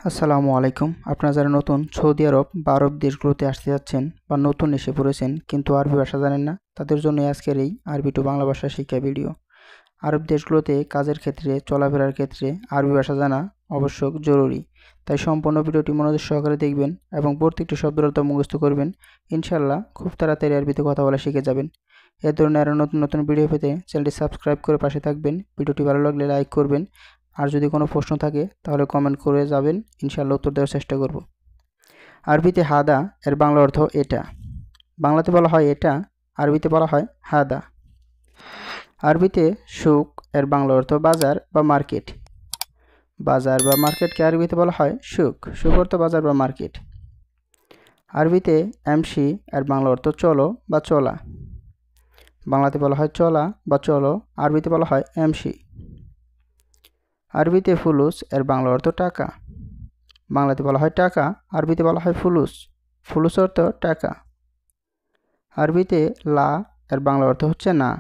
আসসালামু আলাইকুম। আপনারা যারা নতুন সৌদি আরব বা আরব দেশগুলোতে আসতে যাচ্ছেন বা নতুন এসে পড়েছেন কিন্তু আরবি ভাষা জানেন না, তাদের জন্য আজকের এই আরবি টু বাংলা ভাষা শিক্ষা ভিডিও। আরব দেশগুলোতে কাজের ক্ষেত্রে, চলাফেরার ক্ষেত্রে আরবি ভাষা জানা অবশ্যক জরুরি। তাই সম্পূর্ণ ভিডিওটি মনোযোগ সহকারে দেখবেন এবং প্রত্যেকটি শব্দের অর্থ মুখস্থ করবেন। ইনশাআল্লাহ খুব তাড়াতাড়ি আরবিতে কথা বলা শিখে যাবেন। এ ধরনের আরও নতুন নতুন ভিডিও পেতে চ্যানেলটি সাবস্ক্রাইব করে পাশে থাকবেন। ভিডিওটি ভালো লাগলে লাইক করবেন। আর যদি কোনো প্রশ্ন থাকে তাহলে কমেন্ট করে যাবেন, ইনশাআল্লাহ উত্তর দেওয়ার চেষ্টা করব। আরবিতে হাদা এর বাংলা অর্থ এটা। বাংলাতে বলা হয় এটা, আরবিতে বলা হয় হাদা। আরবিতে সুক এর বাংলা অর্থ বাজার বা মার্কেট। বাজার বা মার্কেটকে আরবিতে বলা হয় সুক। সুক অর্থ বাজার বা মার্কেট। আরবিতে এমসি এর বাংলা অর্থ চলো বা চলা। বাংলাতে বলা হয় চলা বা চলো, আরবিতে বলা হয় এমসি। আরবিতে ফুলুস এর বাংলা অর্থ টাকা। বাংলাতে বলা হয় টাকা, আরবিতে বলা হয় ফুলুস। ফুলুস অর্থ টাকা। আরবিতে লা এর বাংলা অর্থ হচ্ছে না।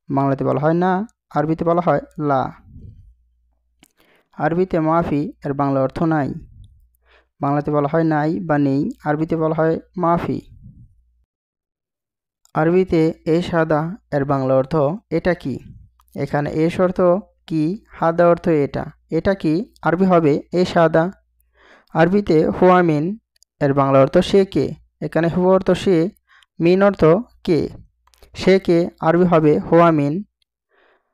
বাংলাতে বলা হয় না, আরবিতে বলা হয় লা। আরবিতে মাফি এর বাংলা অর্থ নাই। বাংলাতে বলা হয় নাই বা নেই, আরবিতে বলা হয় মাফি। আরবিতে এশ হাদা এর বাংলা অর্থ এটা কি। এখানে এশ অর্থ কি, হাদা অর্থ এটা। এটা কি আরবি হবে এশ হাদা। আরবিতে হুয়া মিন এর বাংলা অর্থ সে কে। এখানে হুয়া অর্থ সে, মিন অর্থ কে। সে কে আরবি হবে হুয়া মিন।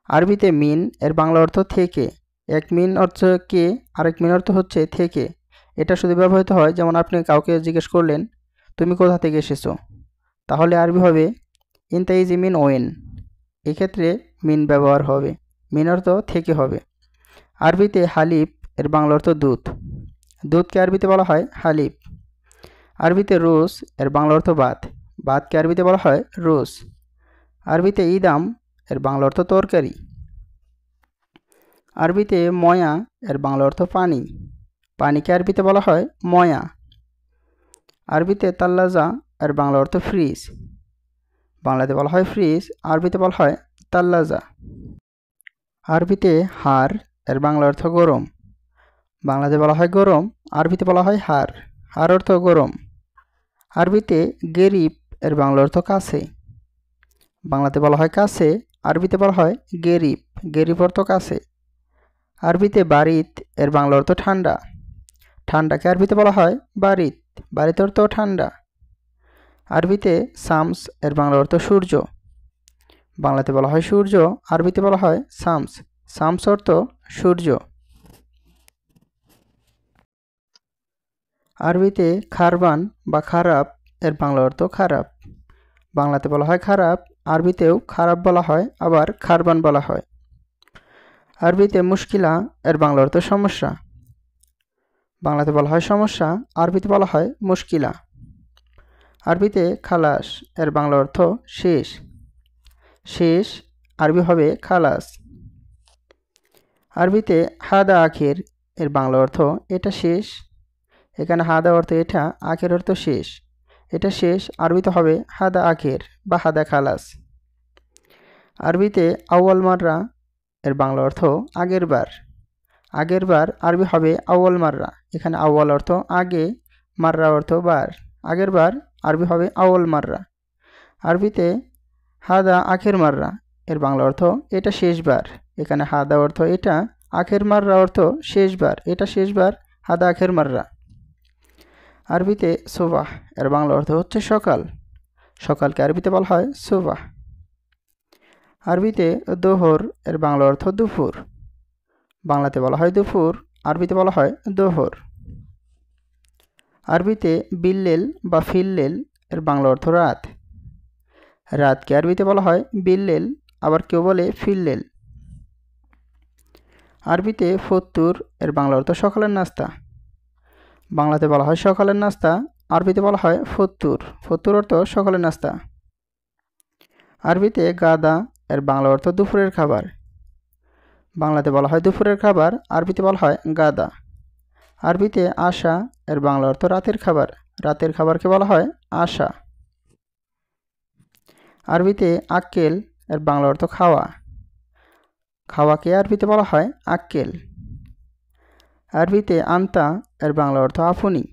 আরবিতে মিন এর বাংলা অর্থ থেকে। এক মিন অর্থ কে, আরেক মিন অর্থ হচ্ছে থেকে। এটা শুধু ব্যবহৃত হয় যেমন আপনি কাউকে জিজ্ঞেস করলেন তুমি কোথা থেকে এসেছো, তাহলে আরবি হবে ইনতা ইজি মিন ওয়েন। এক্ষেত্রে মিন ব্যবহার হবে, মিন অর্থ থেকে হবে। আরবিতে হালিব এর বাংলা অর্থ দুধ। দুধকে আরবিতে বলা হয় হালিব। আরবিতে রোস এর বাংলা অর্থ ভাত। ভাতকে আরবিতে বলা হয় রোস। আরবিতে ইদাম এর বাংলা অর্থ তরকারি। আরবিতে ময়া এর বাংলা অর্থ পানি। পানিকে আরবিতে বলা হয় ময়া। আরবিতে তাল্লাজা এর বাংলা অর্থ ফ্রিজ। বাংলাতে বলা হয় ফ্রিজ, আরবিতে বলা হয় তাল্লাজা। আরবিতে হার এর বাংলা অর্থ গরম। বাংলাতে বলা হয় গরম, আরবিতে বলা হয় হার। হার অর্থ গরম। আরবিতে গেরিব এর বাংলা অর্থ কাছে। বাংলাতে বলা হয় কাছে, আরবিতে বলা হয় গেরিব। গেরিব অর্থ কাছে। আরবিতে বারিত এর বাংলা অর্থ ঠান্ডা। ঠান্ডাকে আরবিতে বলা হয় বারিত। বারিত অর্থ ঠান্ডা। আরবিতে শামস এর বাংলা অর্থ সূর্য। বাংলাতে বলা হয় সূর্য, আরবিতে বলা হয় শামস। শামস অর্থ সূর্য। আরবিতে খারবান বা খারাপ এর বাংলা অর্থ খারাপ। বাংলাতে বলা হয় খারাপ, আরবিতেও খারাপ বলা হয়, আবার খারবান বলা হয়। আরবিতে মুশকিলা এর বাংলা অর্থ সমস্যা। বাংলাতে বলা হয় সমস্যা, আরবিতে বলা হয় মুশকিলা। আরবিতে খালাস এর বাংলা অর্থ শেষ। শেষ আরবি হবে খালাস। আরবিতে হাদা আখের এর বাংলা অর্থ এটা শেষ। এখানে হাদা অর্থ এটা, আখের অর্থ শেষ। এটা শেষ আরবিতে হবে হাদা আখের বা হাদা খালাস। আরবিতে আউয়াল মাররা এর বাংলা অর্থ আগের বার। আগের বার আরবি হবে আউয়াল মাররা। এখানে আউয়াল অর্থ আগে, মাররা অর্থ বার। আগের বার আরবি হবে আউয়াল মাররা। আরবিতে হাদা আখের মাররা এর বাংলা অর্থ এটা শেষবার। এখানে হাদা অর্থ এটা, আখের মাররা অর্থ শেষবার। এটা শেষবার, হাদা আখের মাররা। আরবিতে সুবাহ এর বাংলা অর্থ হচ্ছে সকাল। সকালকে আরবিতে বলা হয় সুবাহ। আরবিতে দোহর এর বাংলা অর্থ দুপুর। বাংলাতে বলা হয় দুপুর, আরবিতে বলা হয় দোহর। আরবিতে বিল্লেল বা ফিল্লেল এর বাংলা অর্থ রাত। রাতকে আরবিতে বলা হয় বিল্লেল, আবার কেউ বলে ফিল্লেল। আরবিতে ফত্তুর এর বাংলা অর্থ সকালের নাস্তা। বাংলাতে বলা হয় সকালের নাস্তা, আরবিতে বলা হয় ফত্তুর। ফত্তুর অর্থ সকালের নাস্তা। আরবিতে গাদা এর বাংলা অর্থ দুপুরের খাবার। বাংলাতে বলা হয় দুপুরের খাবার, আরবিতে বলা হয় গাদা। আরবিতে আশা এর বাংলা অর্থ রাতের খাবার। রাতের খাবারকে বলা হয় আশা। আরবিতে আক্কেল এর বাংলা অর্থ খাওয়া। খাওয়াকে আরবিতে বলা হয় আক্কেল। আরবিতে আন্তা এর বাংলা অর্থ আপনি।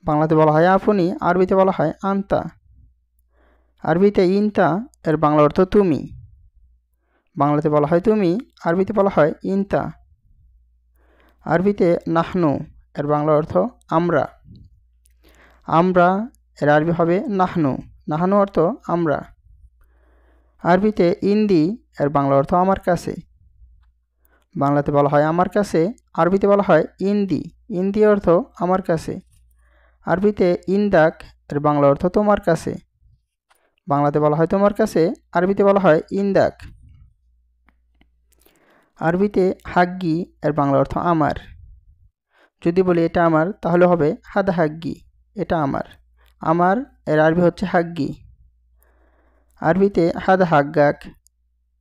বাংলাতে বলা হয় আপনি, আরবিতে বলা হয় আন্তা। আরবিতে ইনতা এর বাংলা অর্থ তুমি। বাংলাতে বলা হয় তুমি, আরবিতে বলা হয় ইনতা। আরবিতে নাহনু এর বাংলা অর্থ আমরা। আমরা এর আরবি হবে নাহনু। নাহনু অর্থ আমরা। আরবিতে ইন্দি এর বাংলা অর্থ আমার কাছে। বাংলাতে বলা হয় আমার কাছে, আরবিতে বলা হয় ইন্দি। ইন্দি অর্থ আমার কাছে। আরবিতে ইন্দাক এর বাংলা অর্থ তোমার কাছে। বাংলাতে বলা হয় তোমার কাছে, আরবিতে বলা হয় ইন্দাক। আরবিতে হাগ্গি এর বাংলা অর্থ আমার। যদি বলি এটা আমার, তাহলে হবে হাদা হাগ্গি, এটা আমার। আমার এর আরবি হচ্ছে হাগ্গি। আরবিতে হাদা হাগ্গাক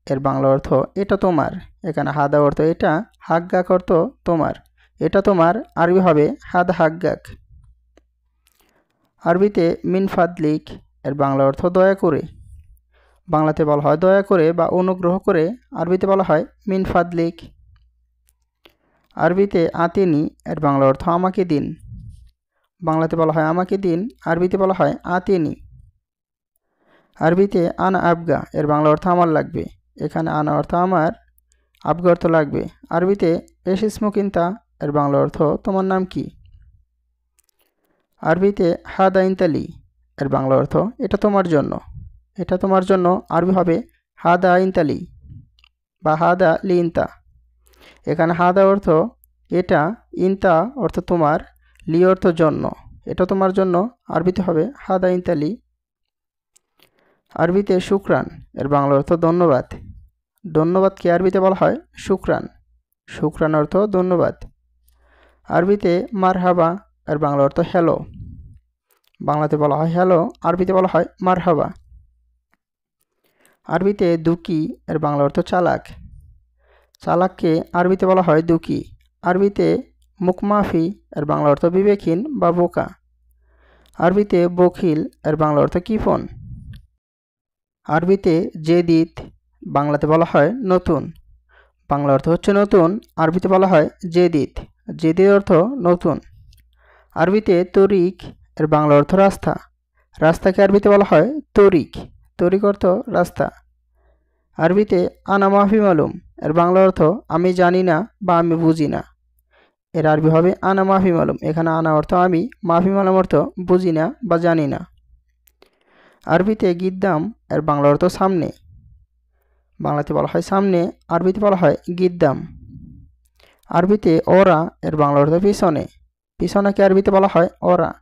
এর বাংলা অর্থ এটা তোমার। এখানে হাদা অর্থ এটা, হাগ্গাক অর্থ তোমার। এটা তোমার আরবি হবে হাদা হাগ্গাক। আরবিতে মিন ফাদলিক এর বাংলা অর্থ দয়া করে। বাংলাতে বলা হয় দয়া করে বা অনুগ্রহ করে, আরবিতে বলা হয় মিন ফাদলিক। আরবিতে আতিনি এর বাংলা অর্থ আমাকে দিন। বাংলাতে বলা হয় আমাকে দিন, আরবিতে বলা হয় আতিনি। আরবিতে আনা আবগা এর বাংলা অর্থ আমার লাগবে। এখানে আনা অর্থ আমার, আবগা অর্থ লাগবে। আরবিতে এস ইসমুকিন্তা এর বাংলা অর্থ তোমার নাম কি। আরবিতে হাদা ইনতালি এর বাংলা অর্থ এটা তোমার জন্য। এটা তোমার জন্য আরবি হবে হাদা ইনতালি বা হাদা লিনতা। এখানে হাদা অর্থ এটা, ইনতা অর্থ তোমার, লি অর্থ জন্য। এটা তোমার জন্য আরবিতে হবে হাদা ইনতালি। আরবিতে শুকরান এর বাংলা অর্থ ধন্যবাদ। ধন্যবাদকে আরবিতে বলা হয় শুকরান। শুকরান অর্থ ধন্যবাদ। আরবিতে মারহাবা এর বাংলা অর্থ হ্যালো। বাংলাতে বলা হয় হ্যালো, আরবিতে বলা হয় মারহাবা। আরবিতে দুকি এর বাংলা অর্থ চালাক। চালাককে আরবিতে বলা হয় দুকি। আরবিতে মুকমাফি এর বাংলা অর্থ বিবেকহীন বা বোকা। আরবিতে বখিল এর বাংলা অর্থ কৃপণ। আরবিতে জেদিদ বাংলাতে বলা হয় নতুন। বাংলা অর্থ হচ্ছে নতুন, আরবিতে বলা হয় জেদিদ। জেদিদ অর্থ নতুন। আরবিতে তরিক এর বাংলা অর্থ রাস্তা। রাস্তাকে আরবিতে বলা হয় তরিক। তরিক অর্থ রাস্তা। আরবিতে আনা মাফি মালুম এর বাংলা অর্থ আমি জানি না বা আমি বুঝি না। এর আরবি হবে আনা মাফি মালুম। এখানে আনা অর্থ আমি, মাফি মালুম অর্থ বুঝি না বা জানি না। আরবিতে গিদ্দাম এর বাংলা অর্থ সামনে। বাংলাতে বলা হয় সামনে, আরবিতে বলা হয় গিদ্দাম। আরবিতে ওরা এর বাংলা অর্থ পিছনে। পিছনাকে আরবিতে বলা হয় ওরা।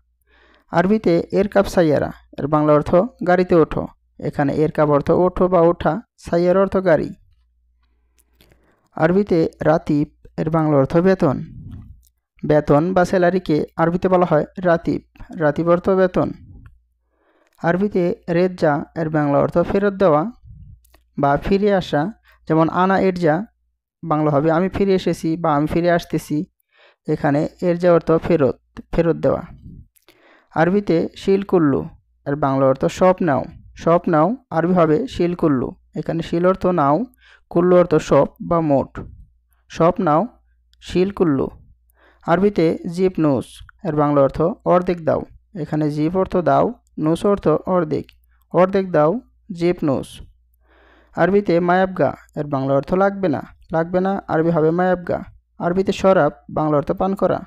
আরবিতে এরকাব সাইয়ারা এর বাংলা অর্থ গাড়িতে ওঠো। এখানে এরকাব অর্থ ওঠো বা ওঠা, সাইয়ারা অর্থ গাড়ি। আরবিতে রাতিব এর বাংলা অর্থ বেতন। বেতন বা স্যালারিকে আরবিতে বলা হয় রাতিব। রাতিব অর্থ বেতন। আরবিতে রেজ্জা এর বাংলা অর্থ ফেরত দেওয়া বা ফিরে আসা। যেমন আনা এরজা বাংলা হবে আমি ফিরে এসেছি বা আমি ফিরে আসতেছি। এখানে এরজা অর্থ ফেরত, ফেরত দেওয়া। আরবিতে শিলকুল্লু এর বাংলা অর্থ সব নাও। সব নাও আরবি হবে শিলকুল্লু। এখানে শিল অর্থ নাও, কুল্লু অর্থ সব বা মোট। সব নাও, শিলকুল্লু। আরবিতে জিপ নুস এর বাংলা অর্থ অর্ধেক দাও। এখানে জিপ অর্থ দাও, নুস অর্থ অর্ধেক। অর্ধেক দাও, জিপ নুস। আরবিতে মায়াবগা এর বাংলা অর্থ লাগবে না। লাগবে না আরবি হবে মায়াবগা। আরবিতে শরাব বাংলা অর্থ পান করা।